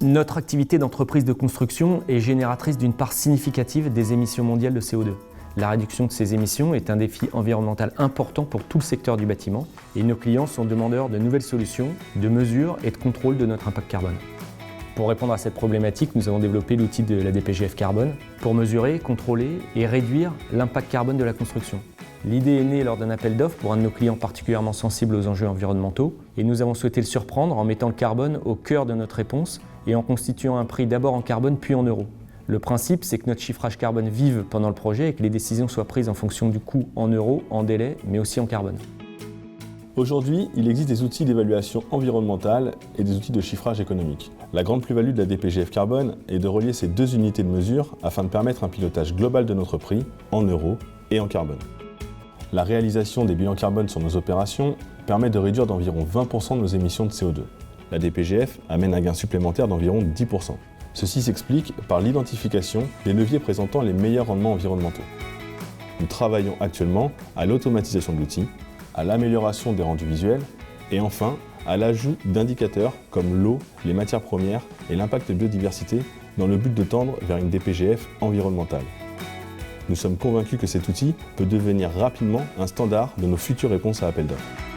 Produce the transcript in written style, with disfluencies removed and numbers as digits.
Notre activité d'entreprise de construction est génératrice d'une part significative des émissions mondiales de CO2. La réduction de ces émissions est un défi environnemental important pour tout le secteur du bâtiment et nos clients sont demandeurs de nouvelles solutions, de mesures et de contrôle de notre impact carbone. Pour répondre à cette problématique, nous avons développé l'outil de la DPGF Carbone pour mesurer, contrôler et réduire l'impact carbone de la construction. L'idée est née lors d'un appel d'offres pour un de nos clients particulièrement sensibles aux enjeux environnementaux et nous avons souhaité le surprendre en mettant le carbone au cœur de notre réponse et en constituant un prix d'abord en carbone puis en euros. Le principe, c'est que notre chiffrage carbone vive pendant le projet et que les décisions soient prises en fonction du coût en euros, en délai, mais aussi en carbone. Aujourd'hui, il existe des outils d'évaluation environnementale et des outils de chiffrage économique. La grande plus-value de la DPGF Carbone est de relier ces deux unités de mesure afin de permettre un pilotage global de notre prix en euros et en carbone. La réalisation des bilans carbone sur nos opérations permet de réduire d'environ 20% de nos émissions de CO2. La DPGF amène un gain supplémentaire d'environ 10%. Ceci s'explique par l'identification des leviers présentant les meilleurs rendements environnementaux. Nous travaillons actuellement à l'automatisation de l'outil, à l'amélioration des rendus visuels et enfin à l'ajout d'indicateurs comme l'eau, les matières premières et l'impact biodiversité dans le but de tendre vers une DPGF environnementale. Nous sommes convaincus que cet outil peut devenir rapidement un standard de nos futures réponses à appel d'offres.